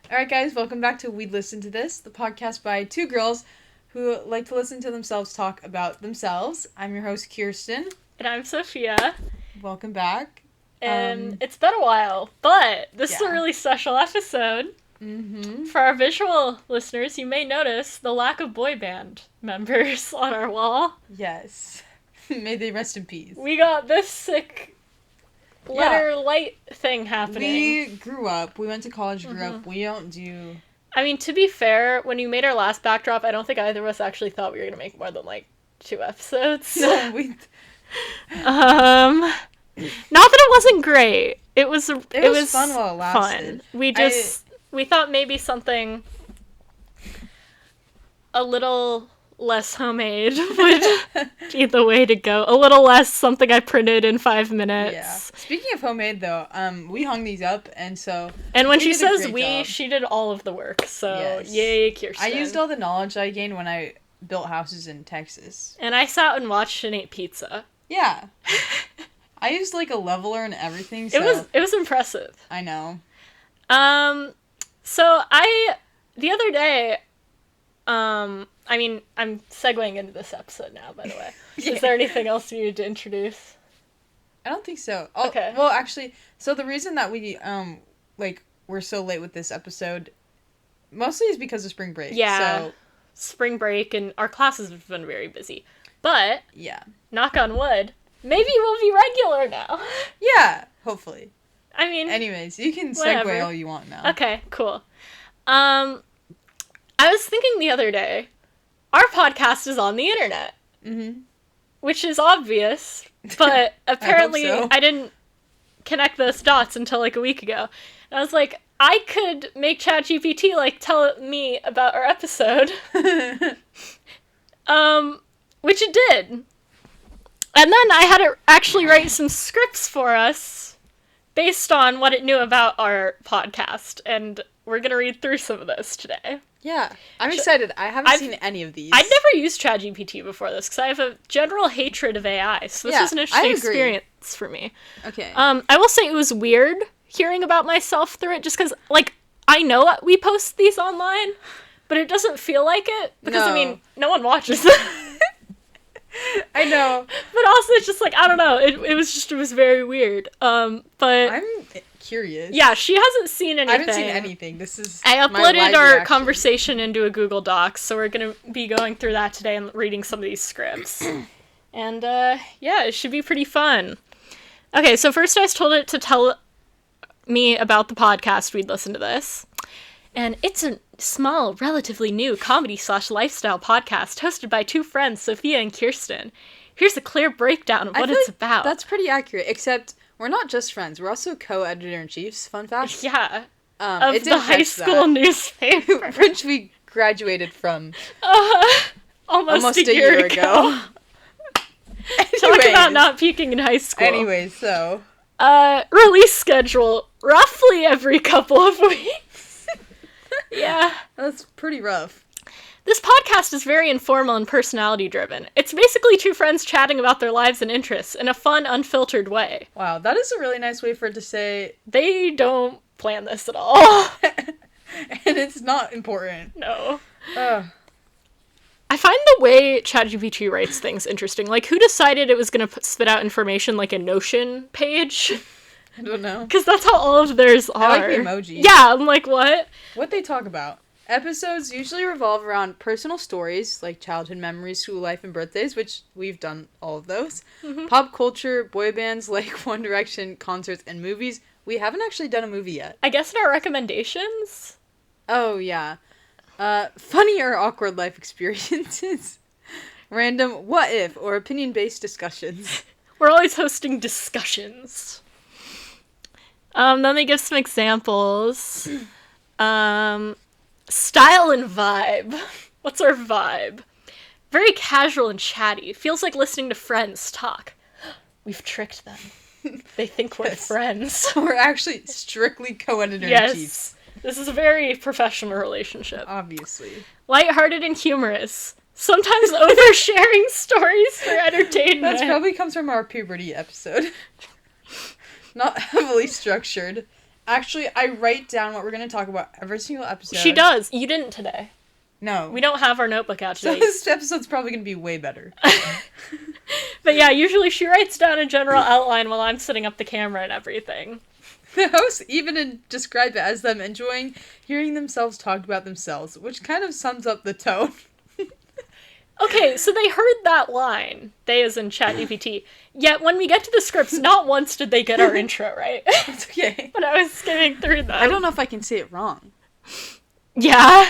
Alright guys, welcome back to We'd Listen to This, the podcast by two girls who like to listen to themselves talk about themselves. I'm your host, Kirsten. And I'm Sophia. Welcome back. And it's been a while, but this is a really special episode. Mm-hmm. For our visual listeners, you may notice the lack of boy band members on our wall. Yes. May they rest in peace. We got this sick letter light thing happening. We grew up. We went to college, grew up. We don't do... I mean, to be fair, when you made our last backdrop, I don't think either of us actually thought we were going to make more than, 2 episodes. No, we... Not that it wasn't great. It was fun while it lasted. Fun. We thought maybe something a little less homemade would be the way to go. A little less something I printed in 5 minutes. Yeah. Speaking of homemade, though, we hung these up, and so... And when she says job. she did all of the work, so yes. Yay, Kirsten. I used all the knowledge I gained when I built houses in Texas. And I sat and watched and ate pizza. Yeah. I used, a leveler and everything, so... It was impressive. I know. So the other day, I'm segueing into this episode now, by the way. Yeah. Is there anything else you need to introduce? I don't think so. Oh, okay. Well, actually, so the reason that we, we're so late with this episode, mostly is because of spring break. Yeah. So, spring break, and our classes have been very busy. But, yeah. Knock on wood, maybe we'll be regular now. Yeah, hopefully. I mean... Anyways, you can whatever. segue all you want now. Okay, cool. I was thinking the other day, our podcast is on the internet. Mm-hmm. Which is obvious, but apparently I didn't connect those dots until a week ago. And I was like, I could make ChatGPT tell me about our episode. Which it did. And then I had it actually write some scripts for us based on what it knew about our podcast. And we're going to read through some of those today. Yeah, I'm excited. I've seen any of these. I'd never used ChatGPT before this, because I have a general hatred of AI, so this was an interesting experience for me. Okay. I will say it was weird hearing about myself through it, just because, I know we post these online, but it doesn't feel like it, because, no one watches them. I know. But also, it's just, I don't know, it was very weird. But... I'm curious. Yeah, she hasn't seen anything. I haven't seen anything. I uploaded our conversation into a Google Docs, so we're going to be going through that today and reading some of these scripts. And, it should be pretty fun. Okay, so first I told it to tell me about the podcast we'd listen to this. And it's a small, relatively new comedy/lifestyle podcast hosted by two friends, Sophia and Kirsten. Here's a clear breakdown of what it's about. That's pretty accurate, except... We're not just friends. We're also co-editor-in-chiefs. Fun fact. Yeah. Of the high school newspaper. Which we graduated from. Almost a year ago. Talk about not peaking in high school. Anyway, so. Release schedule. Roughly every couple of weeks. Yeah. That's pretty rough. This podcast is very informal and personality-driven. It's basically two friends chatting about their lives and interests in a fun, unfiltered way. Wow, that is a really nice way for it to say... They don't plan this at all. And it's not important. No. I find the way ChatGPT writes things interesting. Who decided it was going to spit out information like a Notion page? I don't know. Because that's how all of theirs are. I like the emojis. Yeah, I'm like, what? What they talk about. Episodes usually revolve around personal stories, like childhood memories, school life, and birthdays, which we've done all of those. Mm-hmm. Pop culture, boy bands like One Direction, concerts, and movies. We haven't actually done a movie yet. I guess in our recommendations? Oh, yeah. Funny or awkward life experiences. Random what if or opinion-based discussions. We're always hosting discussions. Then they give some examples. Style and vibe. What's our vibe? Very casual and chatty. Feels like listening to friends talk. We've tricked them. They think we're friends. We're actually strictly co-editor-in-chiefs. Yes. This is a very professional relationship. Obviously. Lighthearted and humorous. Sometimes oversharing stories for entertainment. That probably comes from our puberty episode. Not heavily structured. Actually, I write down what we're going to talk about every single episode. She does. You didn't today. No. We don't have our notebook out today. So this episode's probably going to be way better. But yeah, usually she writes down a general outline while I'm setting up the camera and everything. The hosts even describe it as them enjoying hearing themselves talk about themselves, which kind of sums up the tone. Okay, so they heard that line. They as in ChatGPT. Yet when we get to the scripts, not once did they get our intro right. It's okay. When I was skimming through them. I don't know if I can say it wrong. Yeah.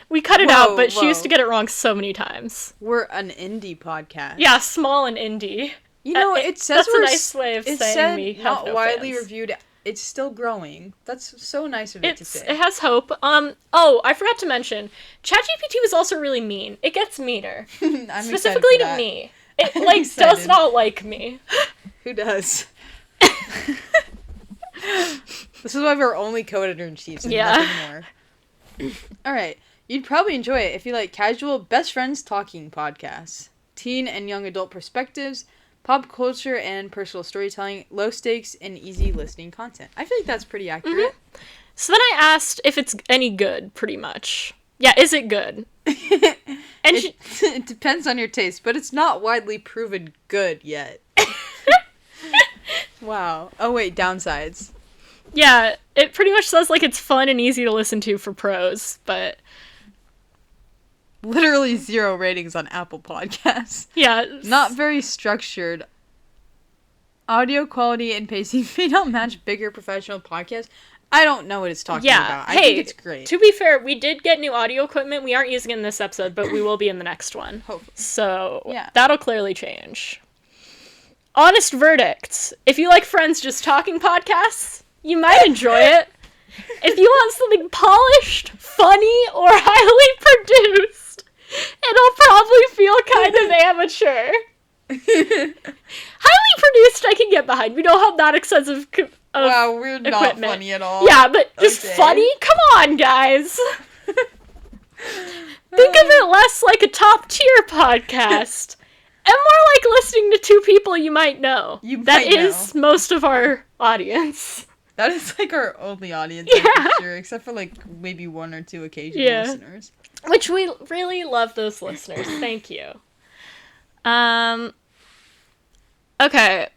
We cut it out, but she used to get it wrong so many times. We're an indie podcast. Yeah, small and indie. You know, it says that's a nice way of saying we have not no widely fans. Reviewed. It's still growing. That's so nice of it to say. It has hope. Oh, I forgot to mention, ChatGPT was also really mean. It gets meaner. I'm specifically to me. It does not like me. Who does? This is why we're only co-editor-in-chiefs and nothing more. Alright. You'd probably enjoy it if you like casual best friends talking podcasts, teen and young adult perspectives, pop culture and personal storytelling, low stakes, and easy listening content. I feel like that's pretty accurate. Mm-hmm. So then I asked if it's any good, pretty much. Yeah, is it good? And it depends on your taste, but it's not widely proven good yet. Wow. Oh wait, downsides. Yeah, it pretty much says like it's fun and easy to listen to for pros, but... Literally 0 ratings on Apple Podcasts. Yeah. Not very structured. Audio quality and pacing may not match bigger professional podcasts. I don't know what it's talking about. I think it's great. To be fair, we did get new audio equipment. We aren't using it in this episode, but we will be in the next one. Hopefully. So, that'll clearly change. Honest verdicts. If you like Friends Just Talking podcasts, you might enjoy it. If you want something polished, funny, or highly produced, it'll probably feel kind of amateur. Highly produced I can get behind. We don't have that extensive wow, we're equipment. Not funny at all. Yeah, but just funny? Come on, guys. Think of it less like a top-tier podcast, and more like listening to 2 people you might know. That is most of our audience. That is like our only audience, I'm sure, except for like maybe 1 or 2 occasional listeners. Which we really love those listeners. Thank you. Okay.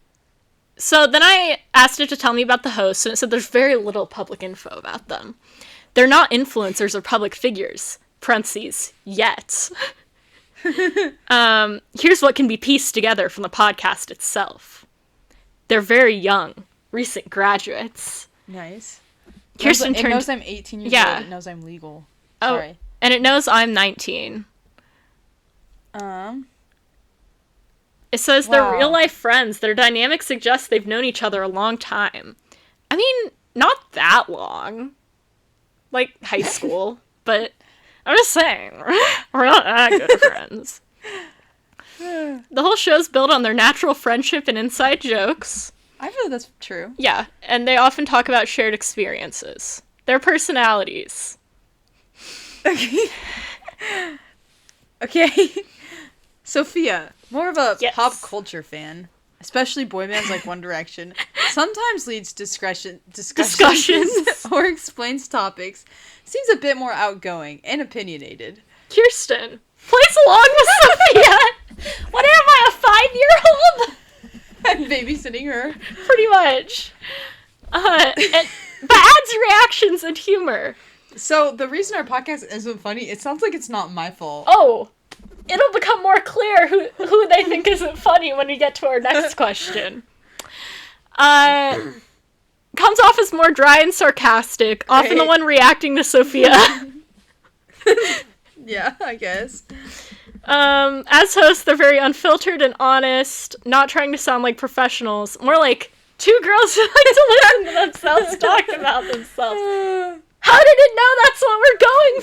So then I asked it to tell me about the hosts, and it said there's very little public info about them. They're not influencers or public figures. Parentheses. Yet. Here's what can be pieced together from the podcast itself. They're very young. Recent graduates. Nice. Kirsten it knows I'm 18 years old. It knows I'm legal. Sorry. And it knows I'm 19. It says they're real-life friends. Their dynamic suggests they've known each other a long time. I mean, not that long. Like, high school. But I'm just saying, we're not that good of friends. The whole show's built on their natural friendship and inside jokes. I feel that's true. Yeah, and they often talk about shared experiences. Their personalities. Okay. Sophia, more of a pop culture fan, especially boy bands like One Direction, sometimes leads discussions or explains topics, seems a bit more outgoing and opinionated. Kirsten plays along with Sophia. What am I, a 5-year-old? I'm babysitting her. Pretty much. But adds reactions and humor. So, the reason our podcast isn't funny, it sounds like it's not my fault. Oh, it'll become more clear who they think isn't funny when we get to our next question. Comes off as more dry and sarcastic, often the one reacting to Sophia. Yeah, I guess. As hosts, they're very unfiltered and honest, not trying to sound like professionals, more like 2 girls who like to listen to themselves talk about themselves. How did it know that's what we're going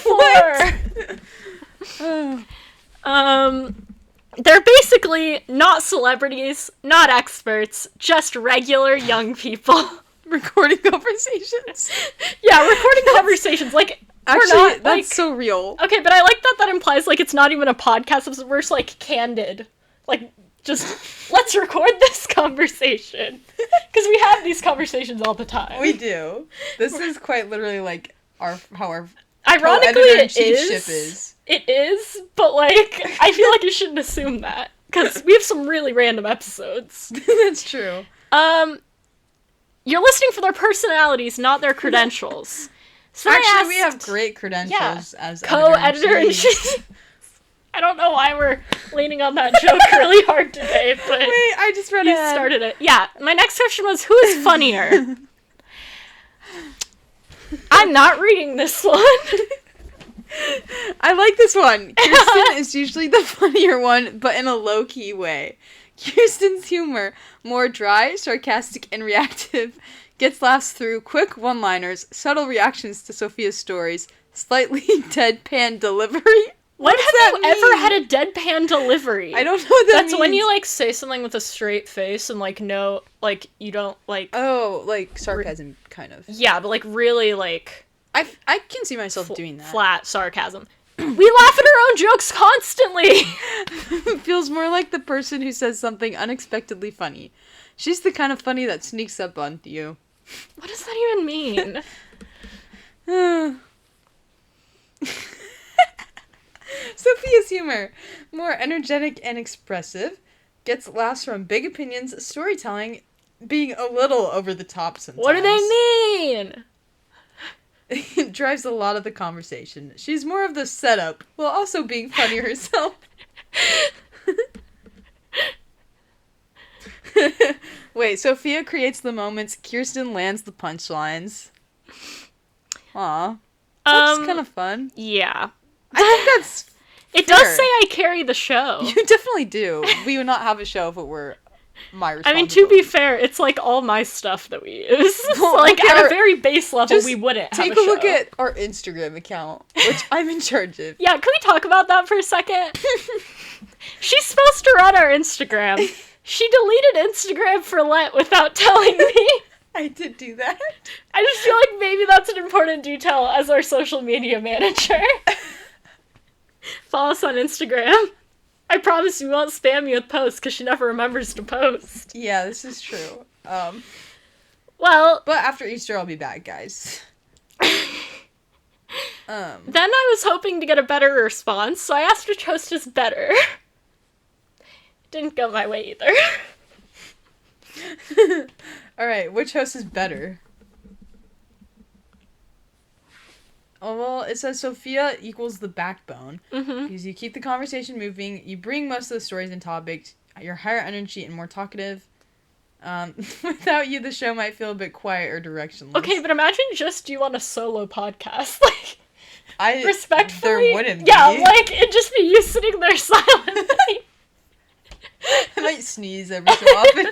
for? They're basically not celebrities, not experts, just regular young people. Recording conversations. Yeah, recording conversations. Like, actually, we're not, that's so real. Okay, but I like that implies, like, it's not even a podcast. We're just, like, candid. Like, just, let's record this conversation. Because we have these conversations all the time. We do. This is quite literally, like, how our ironically, it is. It is, but, like, I feel like you shouldn't assume that. Because we have some really random episodes. That's true. You're listening for their personalities, not their credentials. So actually, we have great credentials as co-editor-in-chief. I don't know why we're leaning on that joke really hard today, but... Wait, I just read it. Started it. Yeah, my next question was, who is funnier? I'm not reading this one. I like this one. Kirsten is usually the funnier one, but in a low-key way. Kirsten's humor, more dry, sarcastic, and reactive, gets laughs through quick one-liners, subtle reactions to Sophia's stories, slightly deadpan delivery. When have you ever had a deadpan delivery? I don't know what that means. That's when you, like, say something with a straight face and, like, no, like, you don't, like... Oh, like, sarcasm, kind of. Yeah, but, like, really, like... I can see myself doing that. Flat sarcasm. We laugh at our own jokes constantly! Feels more like the person who says something unexpectedly funny. She's the kind of funny that sneaks up on you. What does that even mean? Sophia's humor, more energetic and expressive, gets laughs from big opinions, storytelling, being a little over the top sometimes. What do they mean? It drives a lot of the conversation. She's more of the setup, while also being funny herself. Wait, Sophia creates the moments, Kirsten lands the punchlines. Aw. That's kind of fun. Yeah. I think that's It does say I carry the show. You definitely do. We would not have a show if it were my responsibility. I mean, to be fair, it's like all my stuff that we use. Well, so, like, at a very base level, we wouldn't have a show. Take a look at our Instagram account, which I'm in charge of. Yeah, can we talk about that for a second? She's supposed to run our Instagram. She deleted Instagram for Lent without telling me. I did do that. I just feel like maybe that's an important detail as our social media manager. Follow us on Instagram. I promise we won't spam you with posts because she never remembers to post. Yeah, this is true. Well... But after Easter, I'll be back, guys. Then I was hoping to get a better response, so I asked which host is better. Didn't go my way either. Alright, which host is better? Oh, well, it says Sophia equals the backbone. Mm-hmm. Because you keep the conversation moving, you bring most of the stories and topics, you're higher energy and more talkative. Without you, the show might feel a bit quiet or directionless. Okay, but imagine just you on a solo podcast. Like, respectfully. There wouldn't be. Yeah, like, it'd just be you sitting there silently. I might sneeze every so often.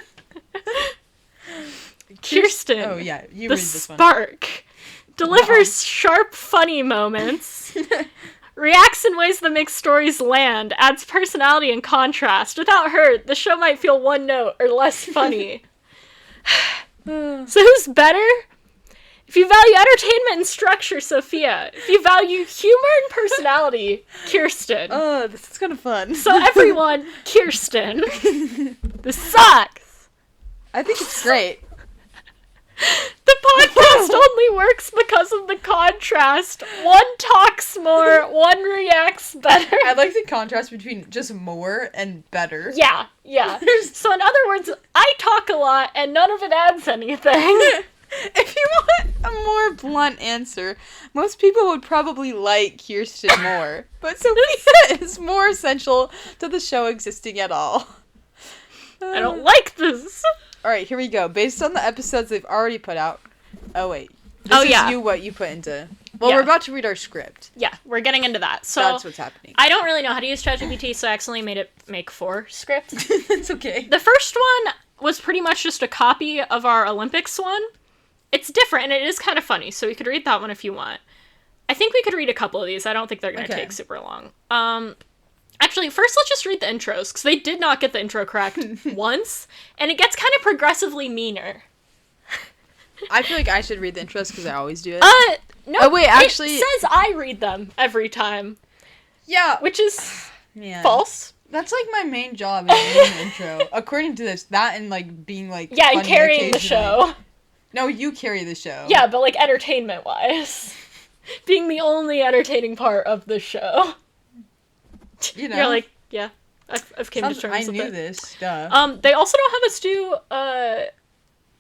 Kirsten. Oh, yeah, you read this one. The spark. Delivers sharp, funny moments. Reacts in ways that make stories land. Adds personality and contrast. Without her, the show might feel one note or less funny. So who's better? If you value entertainment and structure, Sophia. If you value humor and personality, Kirsten. Oh, this is kind of fun. So everyone, Kirsten. This sucks. I think it's great. The podcast only works because of the contrast. One talks more, one reacts better. I like the contrast between just more and better. Yeah. So in other words, I talk a lot and none of it adds anything. If you want a more blunt answer, most people would probably like Kirsten more. But Sophia is more essential to the show existing at all. I don't like this. Alright, here we go. Based on the episodes they've already put out. Oh, wait. This is what you put into... Well, we're about to read our script. Yeah, we're getting into that. So that's what's happening. I don't really know how to use ChatGPT, so I accidentally made it make 4 scripts. It's okay. The first one was pretty much just a copy of our Olympics one. It's different, and it is kind of funny, so we could read that one if you want. I think we could read a couple of these. I don't think they're going to take super long. Actually, first let's just read the intros, because they did not get the intro correct once, and it gets kind of progressively meaner. I feel like I should read the intros, because I always do it. No, oh, wait, actually... It says I read them every time. Yeah. Which is false. That's like my main job in reading the intro. According to this, that and like being like yeah, and carrying the show. No, you carry the show. Yeah, but like entertainment wise, being the only entertaining part of the show. You know, you're like, yeah, I've came to terms with it. I knew this. Duh. They also don't have us do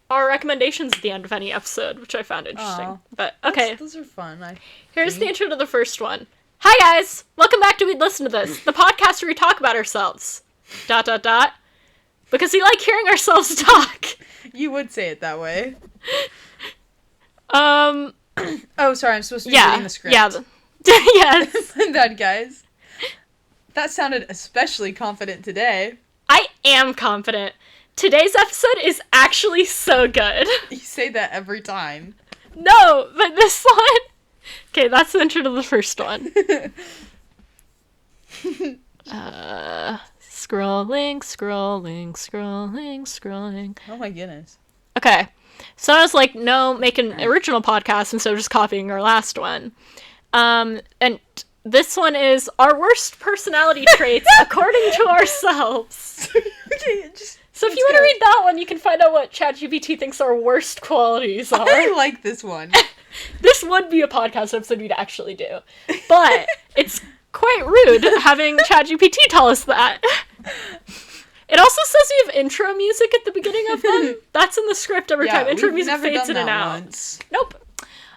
our recommendations at the end of any episode, which I found interesting. Aww. But okay, those are fun. Here's the intro to the first one. Hi guys, welcome back to We'd Listen to This, the podcast where we talk about ourselves. ... Because we like hearing ourselves talk. You would say it that way. Oh, sorry, I'm supposed to be reading the script. Yeah. Yes. My bad, guys. That sounded especially confident today. I am confident. Today's episode is actually so good. You say that every time. No, but this one... Okay, that's the intro to the first one. Scrolling. Oh my goodness. Okay, so I was like, no, make an original podcast instead of just copying our last one. And this one is our worst personality traits according to ourselves. Okay, so if you want to read that one, you can find out what ChatGPT thinks our worst qualities are. I like this one. This would be a podcast episode we'd actually do. But it's quite rude having ChatGPT tell us that. It also says we have intro music at the beginning of them. That's in the script every time. Intro music fades in and out. Once. Nope.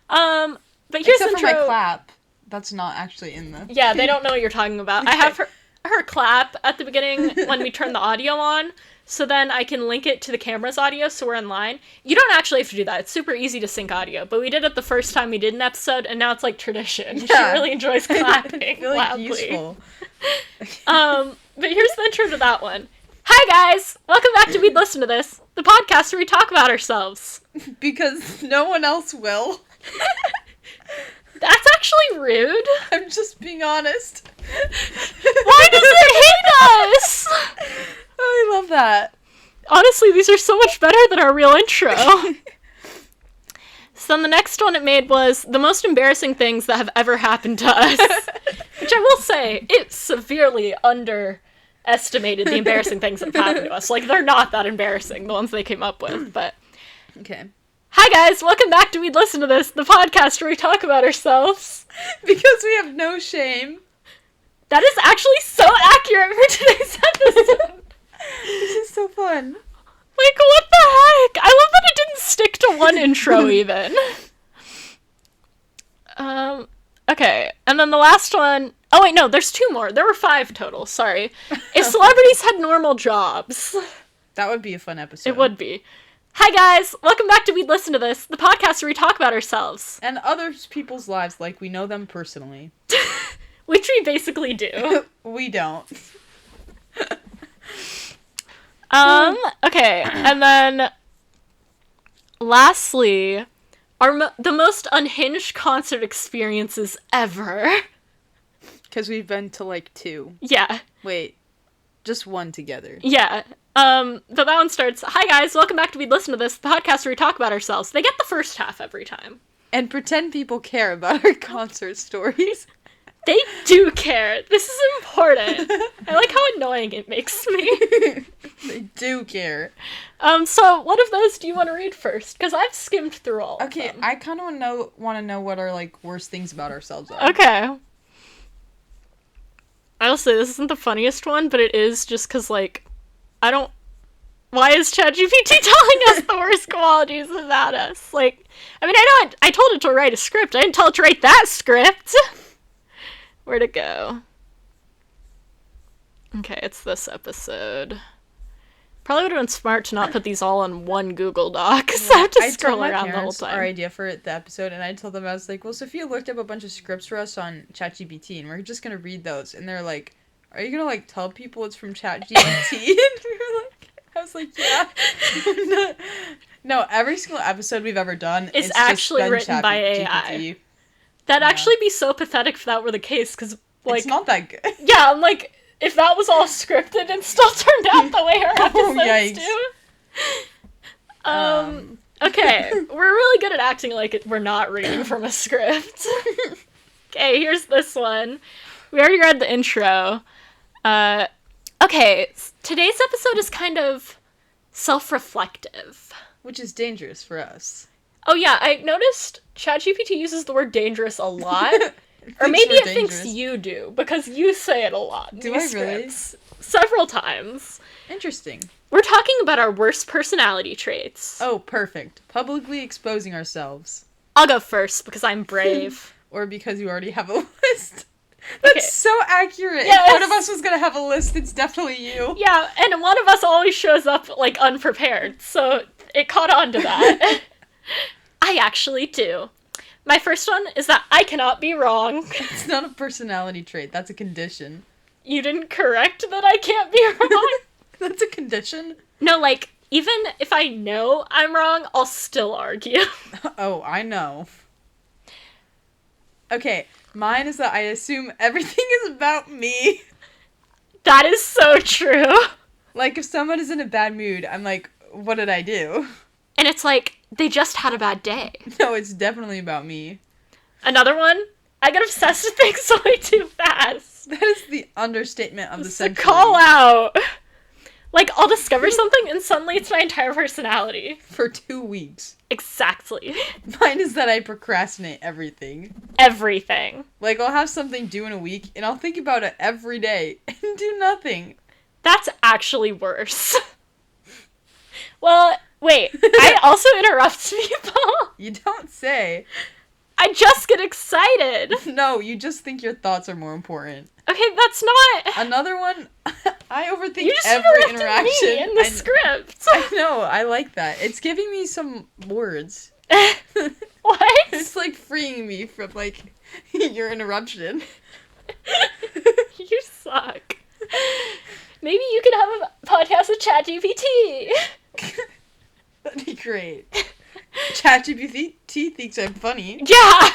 But here's the intro. For my clap. That's not actually in the... Yeah, they don't know what you're talking about. Okay. I have her clap at the beginning when we turn the audio on. So then I can link it to the camera's audio so we're in line. You don't actually have to do that. It's super easy to sync audio. But we did it the first time we did an episode, and now it's like tradition. Yeah. She really enjoys clapping really loudly. Useful. But here's the intro to that one. Hi guys! Welcome back to We'd Listen to This, the podcast where we talk about ourselves. Because no one else will. That's actually rude. I'm just being honest. Why does it hate us? Oh, I love that. Honestly, these are so much better than our real intro. So then the next one it made was the most embarrassing things that have ever happened to us. Which I will say, it severely underestimated the embarrassing things that have happened to us. Like, they're not that embarrassing, the ones they came up with, but... Okay. Hi guys, welcome back to We'd Listen to This, the podcast where we talk about ourselves. Because we have no shame. That is actually so accurate for today's episode. This is so fun. Like, what the heck? I love that it didn't stick to one intro, even. Okay, and then the last one... Oh, wait, no, there's two more. There were 5 total, sorry. If celebrities had normal jobs... That would be a fun episode. It would be. Hi, guys! Welcome back to We'd Listen to This, the podcast where we talk about ourselves. And other people's lives like we know them personally. Which we basically do. We don't. Okay, and then lastly, the most unhinged concert experiences ever. Because we've been to like 2. Yeah. Wait, just 1 together. Yeah. But that one starts, hi guys, welcome back to We'd Listen to This, the podcast where we talk about ourselves. They get the first half every time. And pretend people care about our concert stories. They do care. This is important. I like how annoying it makes me. They do care. So what of those do you want to read first? Because I've skimmed through all of them. Okay, I kind of want to know what our, like, worst things about ourselves are. Okay. I'll say this isn't the funniest one, but it is just because, like, why is ChatGPT telling us the worst qualities about us? Like, I mean, I know I told it to write a script. I didn't tell it to write that script. Where'd it go? Okay, it's this episode. Probably would have been smart to not put these all on one Google Doc, because I have to scroll around the whole time. Our idea for the episode, and I told them, I was like, well, Sophia looked up a bunch of scripts for us on ChatGPT, and we're just going to read those. And they're like, are you going to, like, tell people it's from ChatGPT? And we were like, I was like, yeah. No, every single episode we've ever done is actually written by AI. That'd actually be so pathetic if that were the case, because, like... It's not that good. Yeah, I'm like, if that was all scripted and still turned out the way our episodes do. Okay, we're really good at acting like we're not reading from a script. Okay, here's this one. We already read the intro. Okay, today's episode is kind of self-reflective. Which is dangerous for us. Oh yeah, I noticed ChatGPT uses the word dangerous a lot. Or maybe it thinks you do, because you say it a lot. Do I really? Several times. Interesting. We're talking about our worst personality traits. Oh, perfect. Publicly exposing ourselves. I'll go first, because I'm brave. Or because you already have a list. That's so accurate. Yes. If one of us was gonna have a list, it's definitely you. Yeah, and one of us always shows up, like, unprepared, so it caught on to that. I actually do. My first one is that I cannot be wrong. It's not a personality trait, that's a condition. You didn't correct that I can't be wrong? That's a condition? No, like, even if I know I'm wrong, I'll still argue. Oh, I know. Okay, mine is that I assume everything is about me. That is so true. Like, if someone is in a bad mood, I'm like, what did I do? And it's like, they just had a bad day. No, it's definitely about me. Another one, I get obsessed with things way too fast. That is the understatement of the century. It's a call out. Like, I'll discover something and suddenly it's my entire personality. For 2 weeks. Exactly. Mine is that I procrastinate everything. Everything. Like, I'll have something due in a week, and I'll think about it every day, and do nothing. That's actually worse. Well, wait, I also interrupt people. You don't say. I just get excited. No, you just think your thoughts are more important. Okay, that's not... Another one, I overthink you just every interaction. Me in the script. I know, I like that. It's giving me some words. What? It's like freeing me from, like, your interruption. You suck. Maybe you could have a podcast with ChatGPT. That'd be great. ChatGPT thinks I'm funny. Yeah!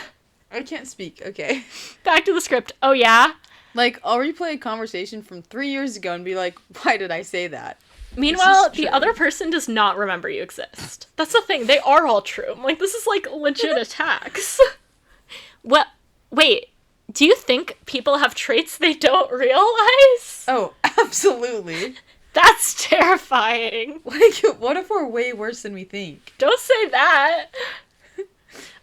I can't speak, okay. Back to the script. Oh, yeah? Like, I'll replay a conversation from 3 years ago and be like, why did I say that? Meanwhile, the other person does not remember you exist. That's the thing. They are all true. I'm like, this is, like, legit attacks. Well, wait. Do you think people have traits they don't realize? Oh, absolutely. That's terrifying. Like, what if we're way worse than we think? Don't say that.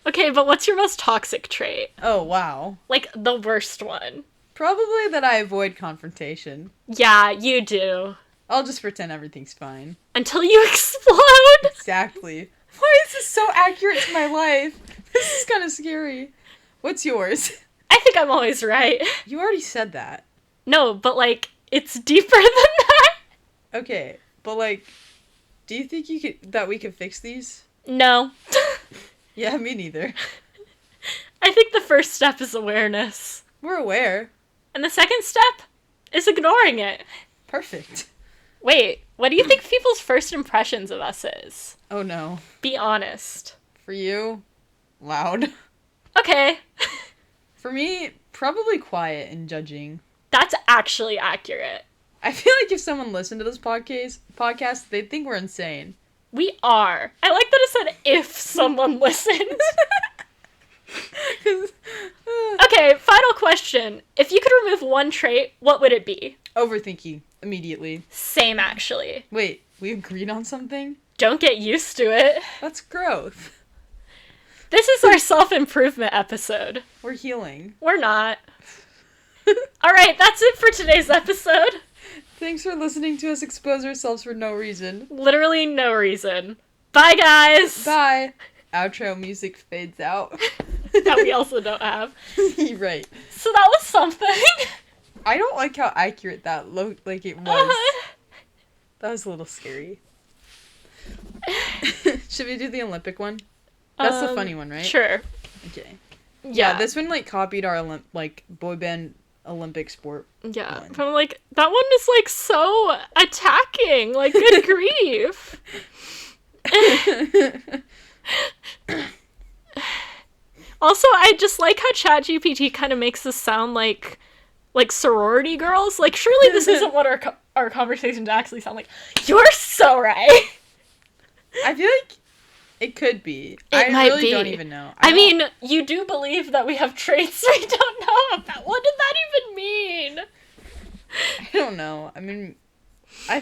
Okay, but what's your most toxic trait? Oh, wow. Like, the worst one. Probably that I avoid confrontation. Yeah, you do. I'll just pretend everything's fine. Until you explode! Exactly. Why is this so accurate to my life? This is kind of scary. What's yours? I think I'm always right. You already said that. No, but, like, it's deeper than that. Okay, but, like, do you think that we could fix these? No. Yeah, me neither. I think the first step is awareness. We're aware. And the second step is ignoring it. Perfect. Wait, what do you think people's first impressions of us is? Oh no. Be honest. For you, loud. Okay. For me, probably quiet and judging. That's actually accurate. I feel like if someone listened to this podcast, they'd think we're insane. We are. I like that it said if someone listened. Okay, final question. If you could remove one trait, what would it be? Overthinking. Immediately. Same, actually. Wait, we agreed on something? Don't get used to it. That's growth. This is our self-improvement episode. We're healing. We're not. Alright, that's it for today's episode. Thanks for listening to us expose ourselves for no reason. Literally no reason. Bye, guys! Bye! Outro music fades out. That we also don't have. Right. So that was something. I don't like how accurate that looked like it was. That was a little scary. Should we do the Olympic one? That's the funny one, right? Sure. Okay. Yeah, this one, like, copied our, boy band Olympic sport Yeah, one. but I'm like, that one is, like, so attacking. Like, good grief. Also, I just like how ChatGPT kind of makes us sound like sorority girls. Like, surely this isn't what our conversations actually sound like. You're so right. I feel like it could be. It might really be. don't even know. I mean, you do believe that we have traits we don't know about. What did that even mean? I don't don't know. I mean, I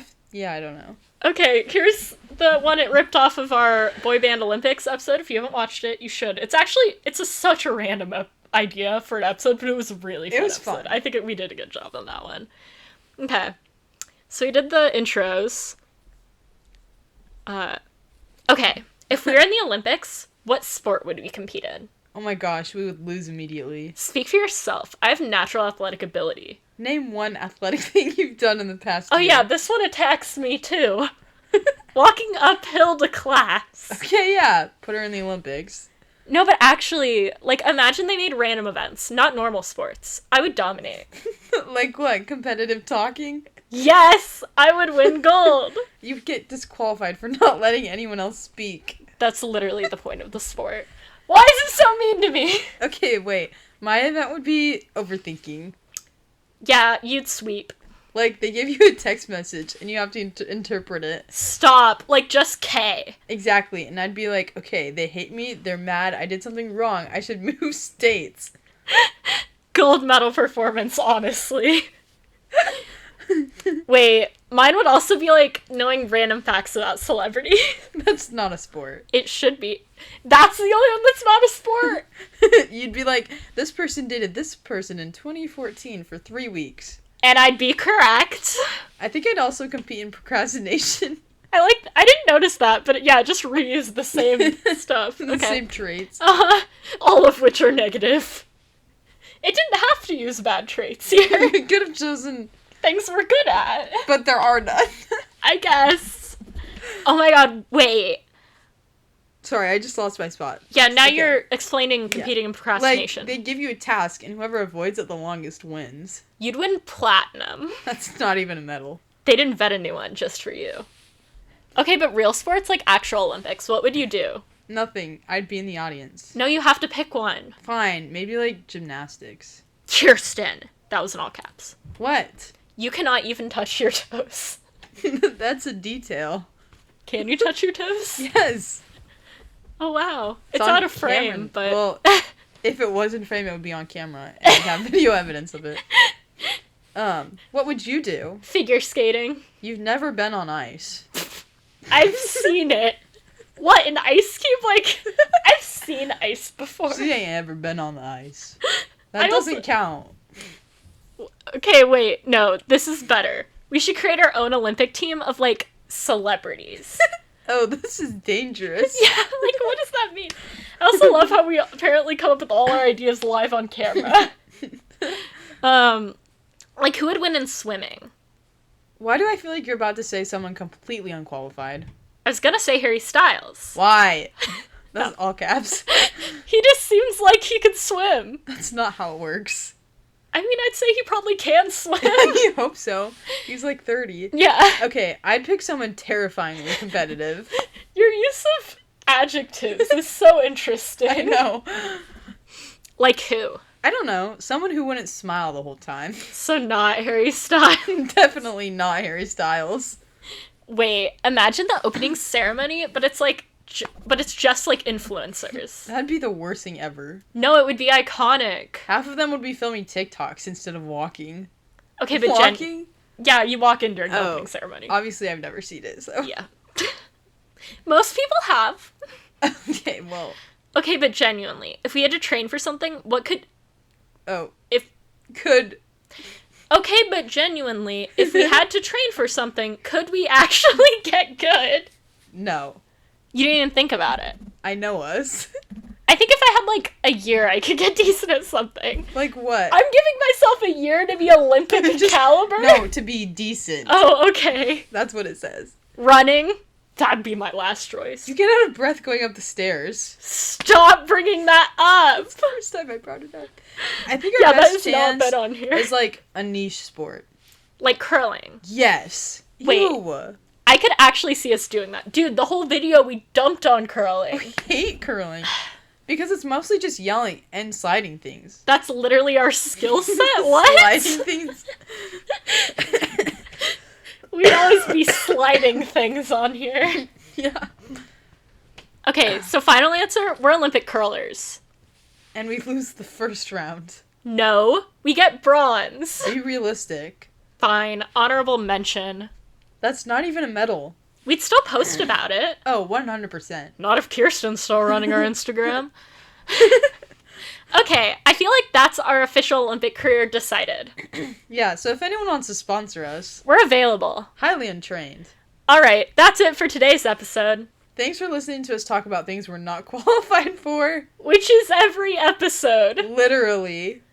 don't know. Okay, here's the one it ripped off of our Boy Band Olympics episode. If you haven't watched it, you should. It's such a random idea for an episode, but it was a really fun episode. Fun. I think we did a good job on that one. Okay. So we did the intros. Okay. If we were in the Olympics, what sport would we compete in? Oh my gosh, we would lose immediately. Speak for yourself. I have natural athletic ability. Name one athletic thing you've done in the past year. Oh yeah, this one attacks me too. Walking uphill to class. Okay, yeah. Put her in the Olympics. No, but actually, like, imagine they made random events, not normal sports. I would dominate. Like what? Competitive talking? Yes! I would win gold! You get disqualified for not letting anyone else speak. That's literally the point of the sport. Why is it so mean to me? Okay, wait. My event would be overthinking. Yeah, you'd sweep. Like, they give you a text message, and you have to interpret it. Stop. Like, just K. Exactly. And I'd be like, okay, they hate me, they're mad, I did something wrong, I should move states. Gold medal performance, honestly. Wait, mine would also be, like, knowing random facts about celebrities. That's not a sport. It should be. That's the only one that's not a sport! You'd be like, this person dated this person in 2014 for 3 weeks. And I'd be correct. I think I'd also compete in procrastination. I didn't notice that, but yeah, just reuse the same stuff. The same traits. All of which are negative. It didn't have to use bad traits here. You could have chosen things we're good at. But there are none. I guess. Oh my god, wait. Sorry, I just lost my spot. Yeah, now okay. You're explaining competing in procrastination. Like, they give you a task, and whoever avoids it the longest wins. You'd win platinum. That's not even a medal. They didn't vet a new one just for you. Okay, but real sports, like actual Olympics, what would you do? Nothing. I'd be in the audience. No, you have to pick one. Fine. Maybe, like, gymnastics. Kirsten. That was in all caps. What? You cannot even touch your toes. That's a detail. Can you touch your toes? Yes. Oh, wow. It's out of frame, but... Well, if it was in frame, it would be on camera, and I'd have video evidence of it. What would you do? Figure skating. You've never been on ice. I've seen it. What, an ice cube? Like, I've seen ice before. She ain't ever been on the ice. That doesn't count. Okay, wait. No, this is better. We should create our own Olympic team of, like, celebrities. Oh, this is dangerous. Yeah, like, what does that mean? I also love how we apparently come up with all our ideas live on camera. Like, who would win in swimming? Why do I feel like you're about to say someone completely unqualified? I was gonna say Harry Styles. Why? That's all caps. He just seems like he could swim. That's not how it works. I mean, I'd say he probably can swim. You hope so. He's like 30. Yeah. Okay, I'd pick someone terrifyingly competitive. Your use of adjectives is so interesting. I know. Like who? I don't know. Someone who wouldn't smile the whole time. So not Harry Styles. Definitely not Harry Styles. Wait, imagine the opening ceremony, but it's like, but it's just like influencers. That'd be the worst thing ever. No, it would be iconic. Half of them would be filming TikToks instead of walking. Okay, but walking? Yeah, you walk in during the opening ceremony. Obviously, I've never seen it, so. Yeah. Most people have. Okay, well. Okay, but genuinely, if we had to train for something, what could... Oh. If... Could... Okay, but genuinely, if we had to train for something, could we actually get good? No. You didn't even think about it. I know us. I think if I had, like, a year, I could get decent at something. Like what? I'm giving myself a year to be Olympic caliber? No, to be decent. Oh, okay. That's what it says. Running? That'd be my last choice. You get out of breath going up the stairs. Stop bringing that up! It's the first time I brought it up. I think our best chance not on here. is, like, a niche sport. Like curling? Yes. Wait. Ew. I could actually see us doing that. Dude, the whole video we dumped on curling. I hate curling. Because it's mostly just yelling and sliding things. That's literally our skill set? What? Sliding things. We'd always be sliding things on here. Yeah. Okay, so final answer, we're Olympic curlers. And we lose the first round. No, we get bronze. Be realistic. fine. Honorable mention. That's not even a medal. We'd still post about it. Oh, 100%. Not if Kirsten's still running our Instagram. Okay, I feel like that's our official Olympic career decided. Yeah, so if anyone wants to sponsor us... We're available. Highly untrained. Alright, that's it for today's episode. Thanks for listening to us talk about things we're not qualified for. Which is every episode. Literally.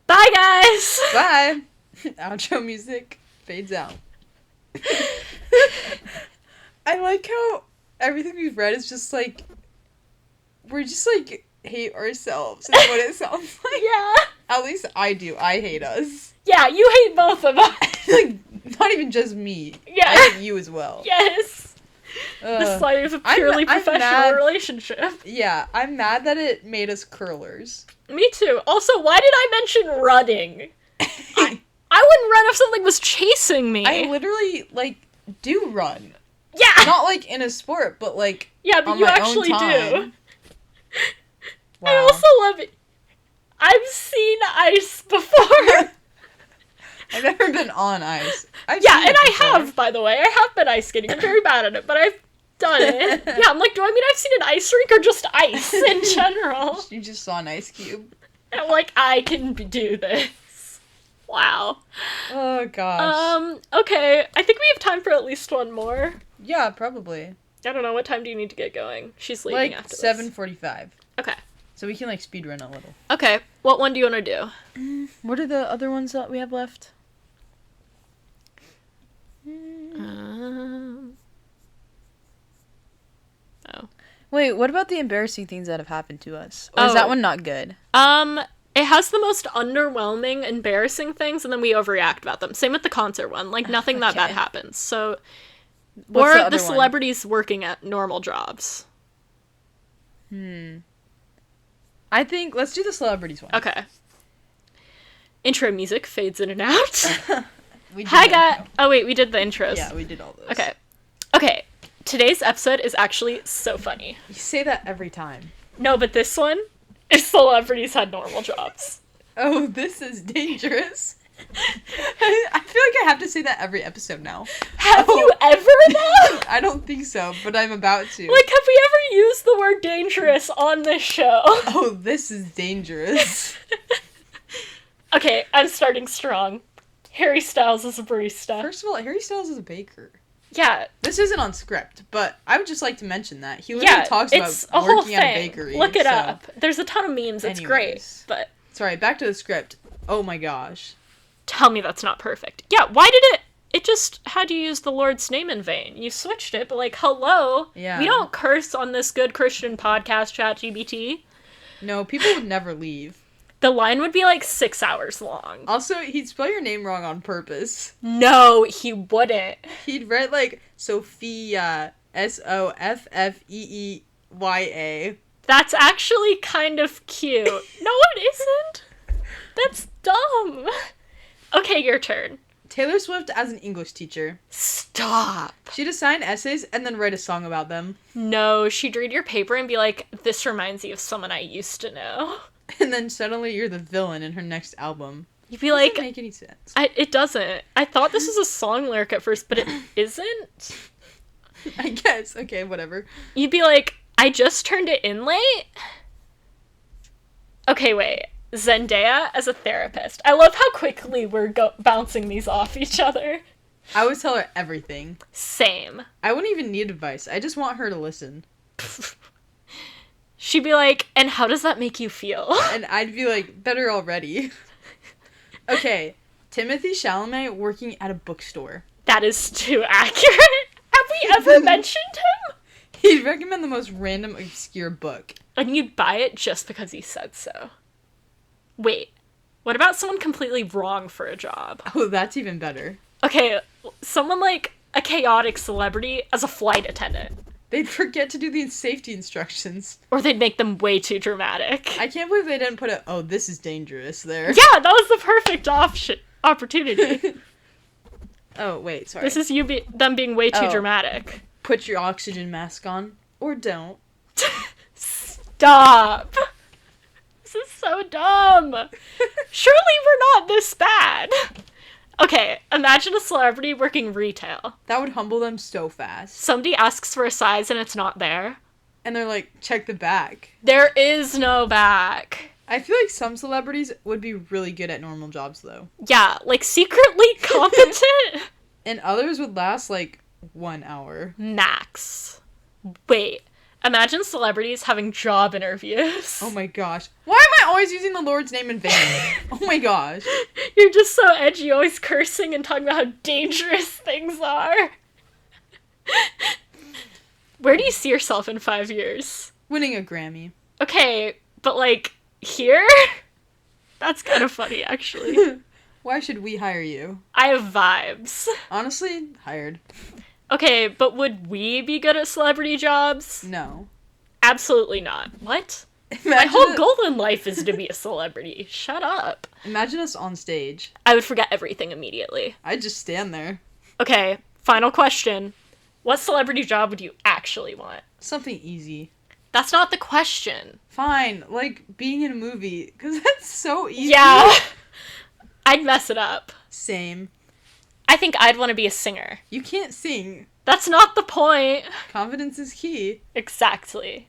Bye, guys! Bye! Outro music fades out. I like how everything we've read is just like... We're just like... hate ourselves is what it sounds like. Yeah. At least I do. I hate us. Yeah, you hate both of us. Like, not even just me. Yeah. I hate you as well. Yes. The slide of a purely professional relationship. Yeah, I'm mad that it made us curlers. Me too. Also, why did I mention running? I wouldn't run if something was chasing me. I literally, like, do run. Yeah. Not, like, in a sport, but, like, yeah, but on you my actually own time. do. Wow. I also love it. I've seen ice before. I've never been on ice. And I have, by the way. I have been ice skating. I'm very bad at it, but I've done it. Yeah, I'm like, do I mean I've seen an ice rink or just ice in general? You just saw an ice cube. And I'm like, I can do this. Wow. Oh, gosh. Okay. I think we have time for at least one more. Yeah, probably. I don't know. What time do you need to get going? She's leaving after this. 7:45. Okay. So we can, like, speed run a little. Okay. What one do you want to do? What are the other ones that we have left? Oh. Wait, what about the embarrassing things that have happened to us? Or is that one not good? It has the most underwhelming, embarrassing things, and then we overreact about them. Same with the concert one. Like, nothing that bad happens. So, What's or the celebrities working at normal jobs. I think, let's do the celebrities one. Okay. Intro music fades in and out. Hi, guys. Oh, wait, we did the intros. Yeah, we did all those. Okay. Today's episode is actually so funny. You say that every time. No, but this one is celebrities had normal jobs. Oh, this is dangerous. I feel like I have to say that every episode now. Have you ever, though? I don't think so, but I'm about to. Like, have we ever used the word dangerous on this show? Oh, this is dangerous. Okay, I'm starting strong. Harry Styles is a barista. First of all, Harry Styles is a baker. Yeah. This isn't on script, but I would just like to mention that. He literally talks about working at a bakery. Look it up. There's a ton of memes. It's great. But sorry, back to the script. Oh my gosh. Tell me that's not perfect. Yeah, why did it just had you use the Lord's name in vain? You switched it, but like, hello. Yeah. We don't curse on this good Christian podcast, ChatGPT. No, people would never leave. The line would be like 6 hours long. Also, he'd spell your name wrong on purpose. No, he wouldn't. He'd write like Sophia, Soffeeya. That's actually kind of cute. No, it isn't. That's dumb. Okay, your turn. Taylor Swift as an English teacher. Stop. She'd assign essays and then write a song about them. No, she'd read your paper and be like, this reminds you of someone I used to know. And then suddenly you're the villain in her next album. You'd be like... Doesn't make any sense. It doesn't. I thought this was a song lyric at first, but it isn't. I guess. Okay, whatever. You'd be like, I just turned it in late? Okay, wait. Zendaya as a therapist. I love how quickly we're bouncing these off each other. I would tell her everything. Same. I wouldn't even need advice. I just want her to listen. She'd be like, and how does that make you feel? And I'd be like, better already. Okay, Timothée Chalamet working at a bookstore. That is too accurate. Have we ever mentioned him? He'd recommend the most random, obscure book. And you'd buy it just because he said so. Wait, what about someone completely wrong for a job? Oh, that's even better. Okay, someone like a chaotic celebrity as a flight attendant. They'd forget to do the safety instructions. Or they'd make them way too dramatic. I can't believe they didn't put a, oh, this is dangerous there. Yeah, that was the perfect opportunity. Oh, wait, sorry. This is them being way too dramatic. Put your oxygen mask on. Or don't. Stop! This is so dumb. Surely we're not this bad. Okay, imagine a celebrity working retail. That would humble them so fast. Somebody asks for a size and it's not there. And they're like, check the back. There is no back. I feel like some celebrities would be really good at normal jobs, though. Yeah, like, secretly competent. And others would last, like, 1 hour. Max. Wait. Imagine celebrities having job interviews. Oh my gosh. Why am I always using the Lord's name in vain? Oh my gosh. You're just so edgy, always cursing and talking about how dangerous things are. Where do you see yourself in 5 years? Winning a Grammy. Okay, but, like, here? That's kind of funny, actually. Why should we hire you? I have vibes. Honestly, hired. Okay, but would we be good at celebrity jobs? No. Absolutely not. What? My whole goal in life is to be a celebrity. Shut up. Imagine us on stage. I would forget everything immediately. I'd just stand there. Okay, final question. What celebrity job would you actually want? Something easy. That's not the question. Fine, like being in a movie, because that's so easy. Yeah. I'd mess it up. Same. I think I'd want to be a singer. You can't sing. That's not the point. Confidence is key. Exactly.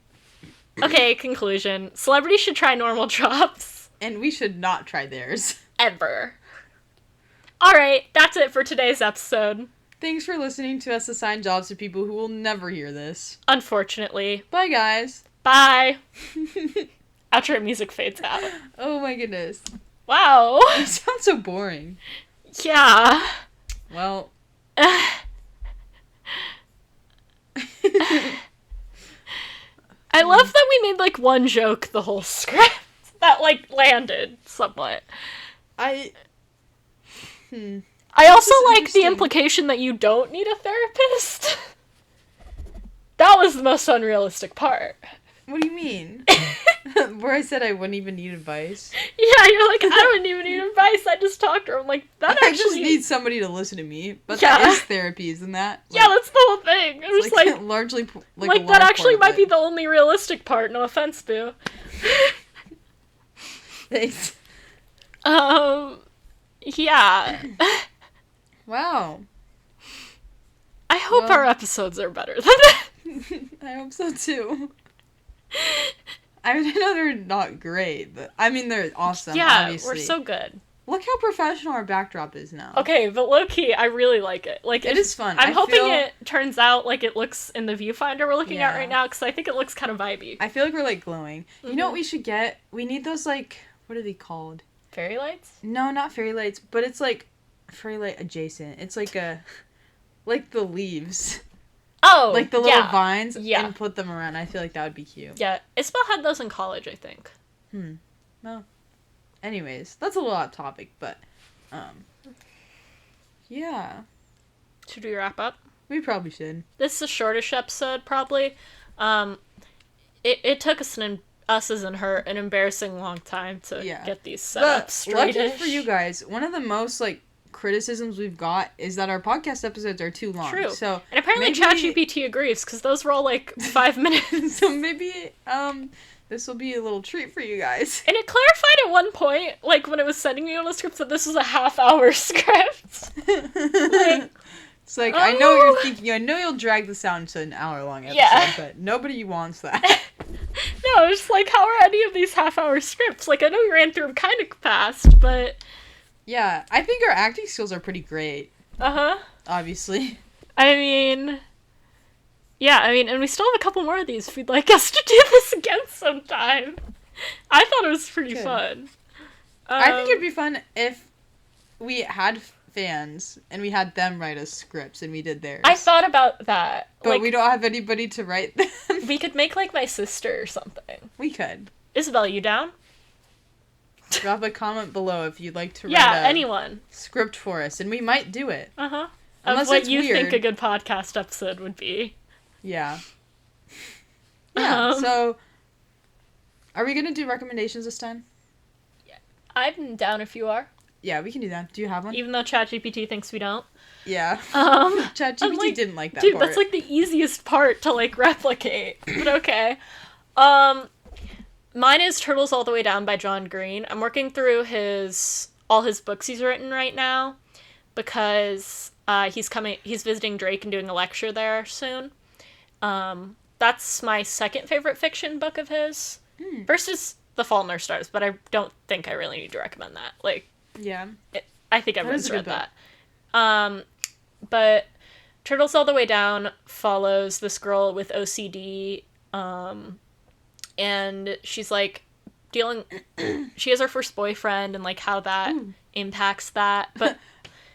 Okay, conclusion. Celebrities should try normal jobs. And we should not try theirs. Ever. Alright, that's it for today's episode. Thanks for listening to us assign jobs to people who will never hear this. Unfortunately. Bye, guys. Bye. Outro music fades out. Oh my goodness. Wow. You sound so boring. Yeah. Well. I love that we made, like, one joke the whole script. That, like, landed somewhat. I also like the implication that you don't need a therapist. That was the most unrealistic part. What do you mean? Where I said I wouldn't even need advice. Yeah, you're like, I don't even need advice. I just talked to her. I'm like, that actually... I just need somebody to listen to me. But yeah. That is therapy, isn't that? Like, yeah, that's the whole thing. It was like largely like that actually might be the only realistic part. No offense, Boo. Thanks. Yeah. Wow. I hope our episodes are better than that. I hope so too. I mean, I know they're not great, but I mean they're awesome. Yeah, obviously. We're so good. Look how professional our backdrop is now. Okay, but low key, I really like it. Like it is fun. I'm hoping it turns out like it looks in the viewfinder we're looking at right now, because I think it looks kind of vibey. I feel like we're like glowing. Mm-hmm. You know what we should get? We need those like, what are they called? Fairy lights? No, not fairy lights, but it's like fairy light adjacent. It's like like the leaves. Oh, like the little vines, yeah, and put them around. I feel like that would be cute. Yeah, Isabel had those in college, I think. Well, anyways, that's a little off topic, but, yeah. Should we wrap up? We probably should. This is a shortish episode, probably. It took us as in her an embarrassing long time to get these set up straight. Lucky for you guys, one of the most, like, criticisms we've got is that our podcast episodes are too long. True. So and apparently ChatGPT agrees, because those were all like 5 minutes. So maybe this will be a little treat for you guys. And it clarified at one point, like when it was sending me on the script, that this was a half-hour script. It's like, I know you're thinking, I know you'll drag this out into an hour-long episode, but nobody wants that. No, it's like, how are any of these half-hour scripts? Like, I know we ran through them kind of fast, but... Yeah, I think our acting skills are pretty great. Uh-huh. Obviously. I mean, and we still have a couple more of these if you'd like us to do this again sometime. I thought it was pretty fun. I think it'd be fun if we had fans and we had them write us scripts and we did theirs. I thought about that. But like, we don't have anybody to write them. We could make, like, my sister or something. We could. Isabel, you down? Drop a comment below if you'd like to write anyone script for us, and we might do it. Uh-huh. Of what you think a good podcast episode would be. Yeah. Yeah, so... Are we going to do recommendations this time? Yeah. I'm down if you are. Yeah, we can do that. Do you have one? Even though ChatGPT thinks we don't. Yeah. ChatGPT didn't like that part. Dude, part. That's, like, the easiest part to, like, replicate. But okay. Mine is Turtles All the Way Down by John Green. I'm working through all his books he's written right now. because he's visiting Drake and doing a lecture there soon. That's my second favorite fiction book of his. First is The Fault in Our Stars, but I don't think I really need to recommend that. Like, yeah, I think everyone's read that. But Turtles All the Way Down follows this girl with OCD, and she's like she has her first boyfriend and like how that impacts that. But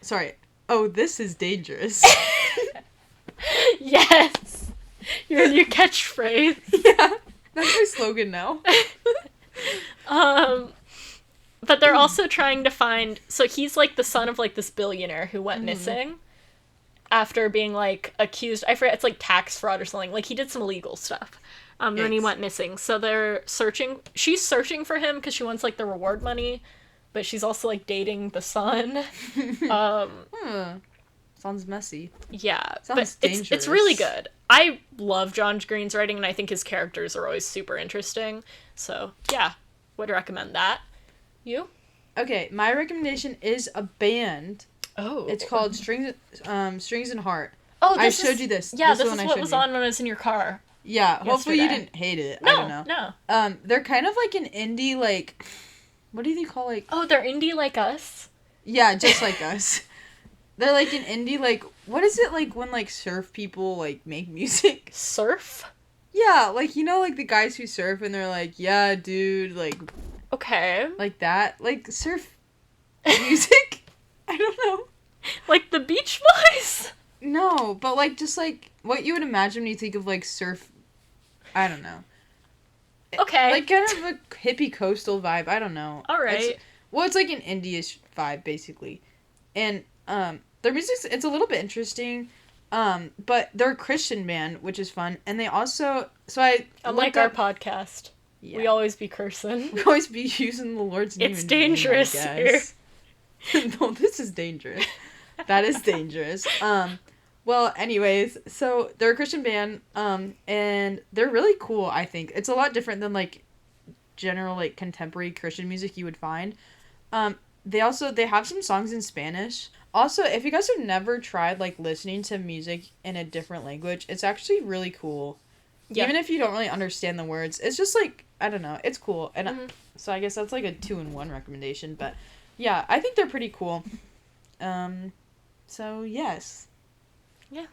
sorry. Oh, this is dangerous. Yes, your new catchphrase. Yeah, that's my slogan now. But they're also trying to find. So he's like the son of like this billionaire who went missing after being like accused. I forget, it's like tax fraud or something. Like he did some illegal stuff. Then he went missing. So they're searching. She's searching for him because she wants like the reward money, but she's also like dating the son. Sounds messy. Yeah, Sounds dangerous. It's really good. I love John Green's writing, and I think his characters are always super interesting. So yeah, would recommend that. You? Okay, my recommendation is a band. Oh. It's called Strings and Heart. Oh, I showed you this. Yeah, this is what was on when I was in your car. Yeah, hopefully you didn't hate it. No, I don't know. No. They're kind of like an indie, like, what do they call, like... Oh, they're indie like us? Yeah, just like us. They're like an indie, like, what is it like when, like, surf people, like, make music? Surf? Yeah, like, you know, like, the guys who surf and they're like, yeah, dude, like... Okay. Like that. Like, surf music? I don't know. Like the Beach Boys? No, but, like, just, like, what you would imagine when you think of, like, surf... I don't know. Okay. Like, kind of a hippie coastal vibe. I don't know. Alright. It's like an indie-ish vibe, basically. And, their music's, it's a little bit interesting, but they're a Christian band, which is fun. And they also... Unlike our podcast. Yeah. We always be cursing. We always be using the Lord's name. It's dangerous here. No, this is dangerous. That is dangerous. Well, anyways, so they're a Christian band, and they're really cool, I think. It's a lot different than, like, general, like, contemporary Christian music you would find. They have some songs in Spanish. Also, if you guys have never tried, like, listening to music in a different language, it's actually really cool. Yeah. Even if you don't really understand the words, it's just, like, I don't know, it's cool. And so I guess that's, like, a 2-in-1 recommendation, but yeah, I think they're pretty cool. So, yes. Yeah.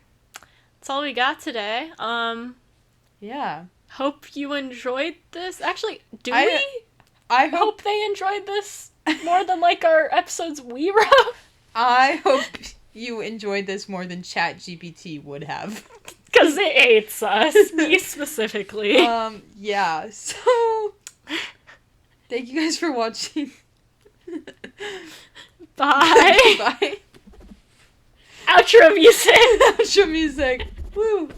That's all we got today. Yeah. Hope you enjoyed this. Actually, I hope they enjoyed this more than, like, our episodes we wrote. I hope you enjoyed this more than ChatGPT would have. Because it hates us. Me specifically. Yeah. So, thank you guys for watching. Bye. Bye. Outro music. Outro music. Woo.